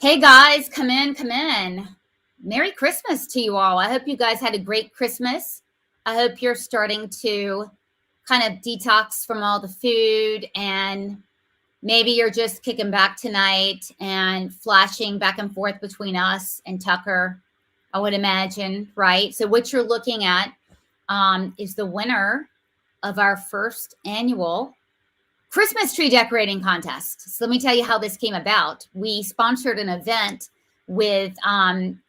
Hey guys, come in, come in. Merry Christmas to you all. I hope you guys had a great Christmas. I hope you're starting to kind of detox from all the food, and maybe you're just kicking back tonight and flashing back and forth between us and Tucker, I would imagine, right? So what you're looking at is the winner of our first annual Christmas tree decorating contest. So let me tell you how this came about. We sponsored an event with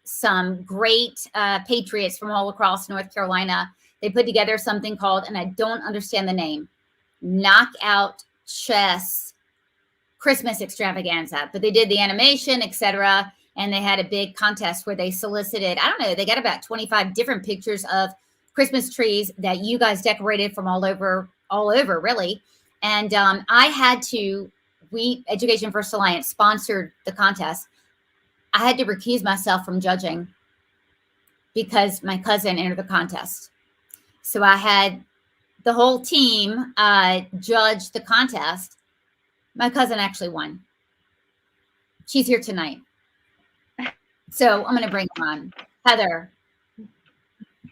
some great patriots from all across North Carolina. They put together something called, and I don't understand the name, Knockout Chess Christmas Extravaganza. But they did the animation, etc. And they had a big contest where they solicited, I don't know, they got about 25 different pictures of Christmas trees that you guys decorated from all over, really. And I had to, Education First Alliance sponsored the contest. I had to recuse myself from judging because my cousin entered the contest. So I had the whole team judge the contest. My cousin actually won. She's here tonight. So I'm going to bring her on. Heather,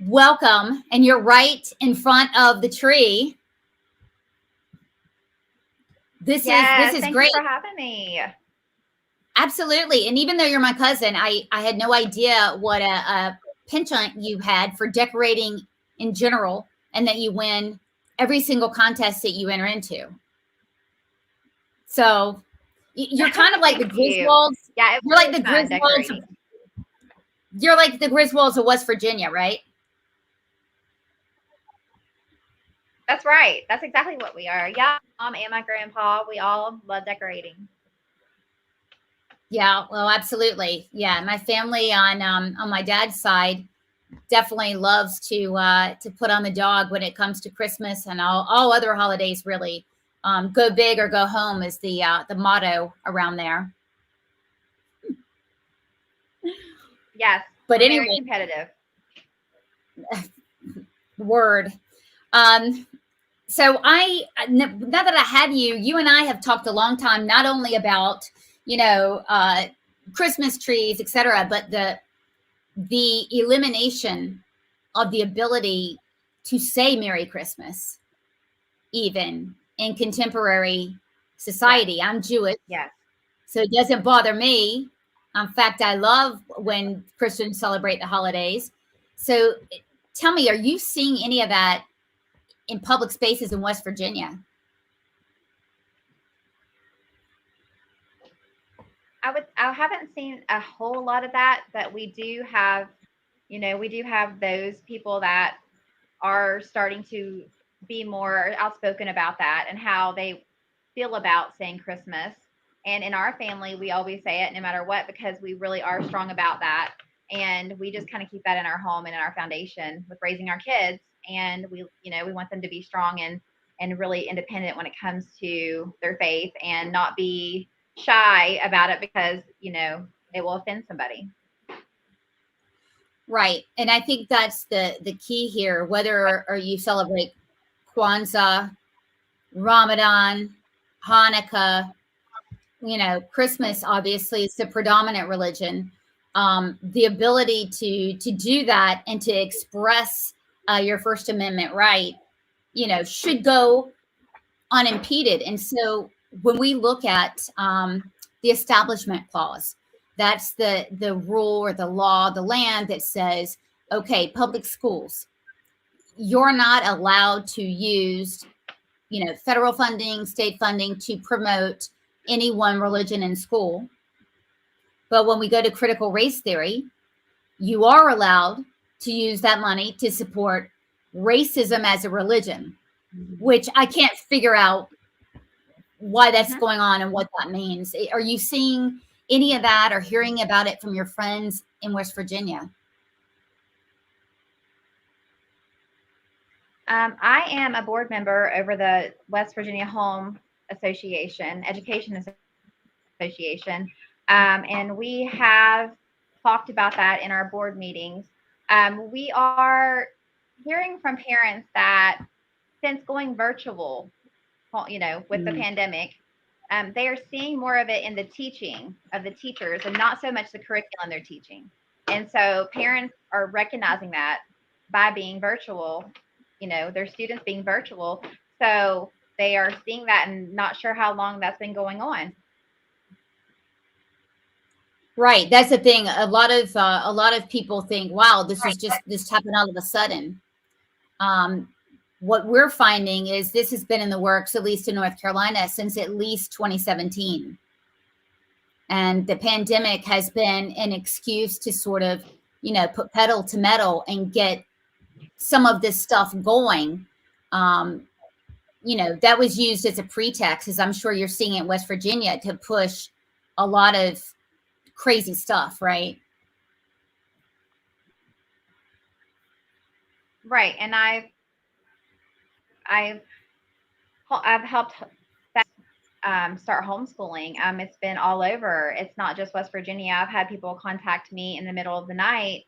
welcome. And you're right in front of the tree. This is great. Thank you for having me. Absolutely. And even though you're my cousin, I had no idea what a penchant you had for decorating in general, and that you win every single contest that you enter into. So you're kind of like the Griswolds. Yeah, you're like the Griswolds. You're like the Griswolds of West Virginia, right? That's right. That's exactly what we are. Yeah, mom and my grandpa, we all love decorating. Yeah, well, absolutely. Yeah, my family on my dad's side definitely loves to put on the dog when it comes to Christmas and all other holidays. Really, go big or go home is the motto around there. Yes, but anyway, very competitive. Word. So now that I have you and I have talked a long time, not only about Christmas trees, etc., but the elimination of the ability to say Merry Christmas, even in contemporary society. Yes. I'm Jewish. Yes. So it doesn't bother me. In fact, I love when Christians celebrate the holidays. So tell me, are you seeing any of that in public spaces in West Virginia? I haven't seen a whole lot of that, but we do have those people that are starting to be more outspoken about that and how they feel about saying Christmas. And in our family, we always say it no matter what, because we really are strong about that. And we just kind of keep that in our home and in our foundation with raising our kids. And we want them to be strong and really independent when it comes to their faith, and not be shy about it because, it will offend somebody. Right. And I think that's the key here, whether or you celebrate Kwanzaa, Ramadan, Hanukkah, Christmas obviously is the predominant religion. The ability to do that and to express your First Amendment right, should go unimpeded. And so when we look at the Establishment Clause, that's the rule or the law, the land that says, okay, public schools, you're not allowed to use, federal funding, state funding to promote any one religion in school. But when we go to critical race theory, you are allowed to use that money to support racism as a religion, which I can't figure out why that's going on and what that means. Are you seeing any of that or hearing about it from your friends in West Virginia? I am a board member over the West Virginia Home Association, Education Association, and we have talked about that in our board meetings. We are hearing from parents that since going virtual, with the pandemic, they are seeing more of it in the teaching of the teachers and not so much the curriculum they're teaching. And so parents are recognizing that by being virtual, their students being virtual. So they are seeing that and not sure how long that's been going on. Right. That's the thing. A lot of people think, wow, this happened all of a sudden. Um, what we're finding is this has been in the works, at least in North Carolina, since at least 2017. And the pandemic has been an excuse to sort of, put pedal to metal and get some of this stuff going. Um, that was used as a pretext, as I'm sure you're seeing in West Virginia, to push a lot of crazy stuff, right? Right. And I've I've helped start homeschooling. It's been all over. It's not just West Virginia. I've had people contact me in the middle of the night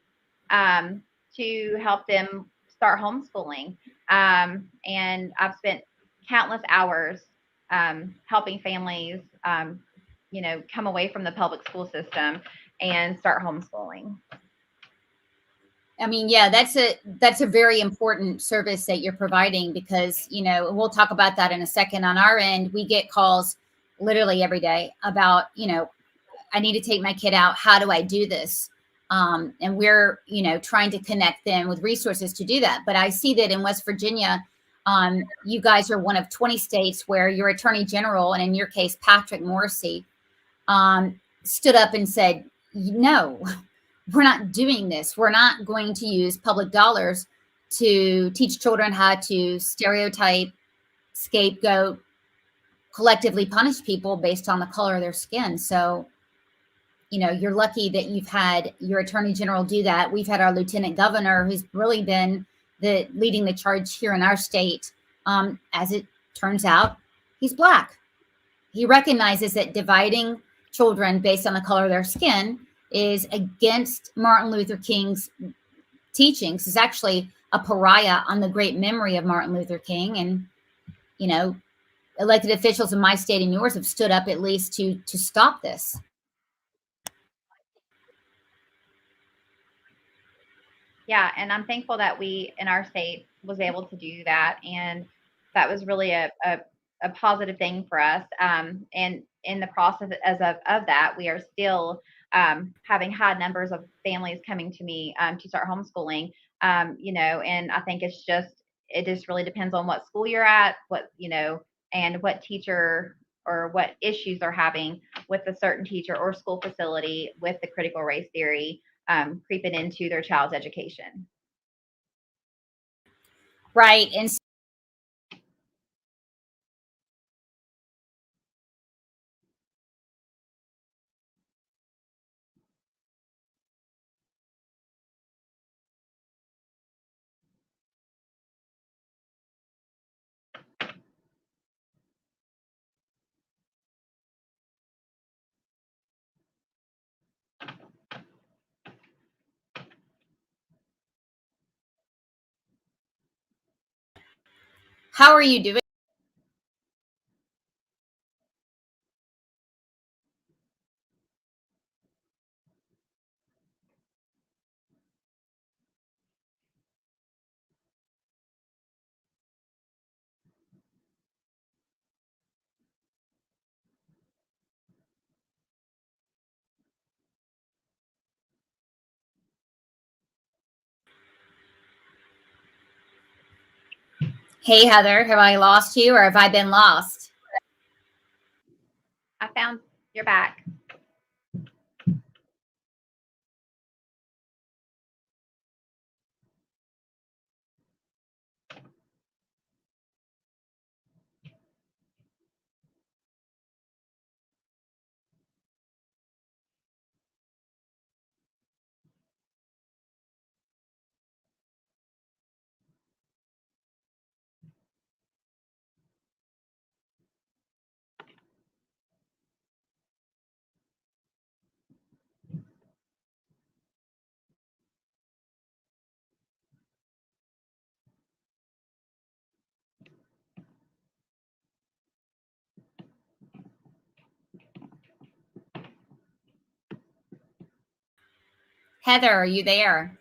um, to help them start homeschooling. And I've spent countless hours helping families, come away from the public school system and start homeschooling. I mean, yeah, that's a very important service that you're providing, because, we'll talk about that in a second. On our end, we get calls literally every day about, I need to take my kid out. How do I do this? And we're, trying to connect them with resources to do that. But I see that in West Virginia, you guys are one of 20 states where your attorney general, and in your case, Patrick Morrisey, stood up and said, no, we're not doing this. We're not going to use public dollars to teach children how to stereotype, scapegoat, collectively punish people based on the color of their skin. So, you're lucky that you've had your attorney general do that. We've had our lieutenant governor, who's really been leading the charge here in our state. As it turns out, he's Black. He recognizes that dividing children based on the color of their skin is against Martin Luther King's teachings. Is actually a pariah on the great memory of Martin Luther King. And, elected officials in my state and yours have stood up at least to stop this. Yeah, and I'm thankful that we in our state was able to do that, and that was really a positive thing for us. And in the process of that, we are still having high numbers of families coming to me to start homeschooling. And I think it just really depends on what school you're at, and what teacher or what issues they're having with a certain teacher or school facility with the critical race theory creeping into their child's education. Right. And how are you doing? Hey, Heather, have I lost you, or have I been lost? I found you're back. Heather, are you there?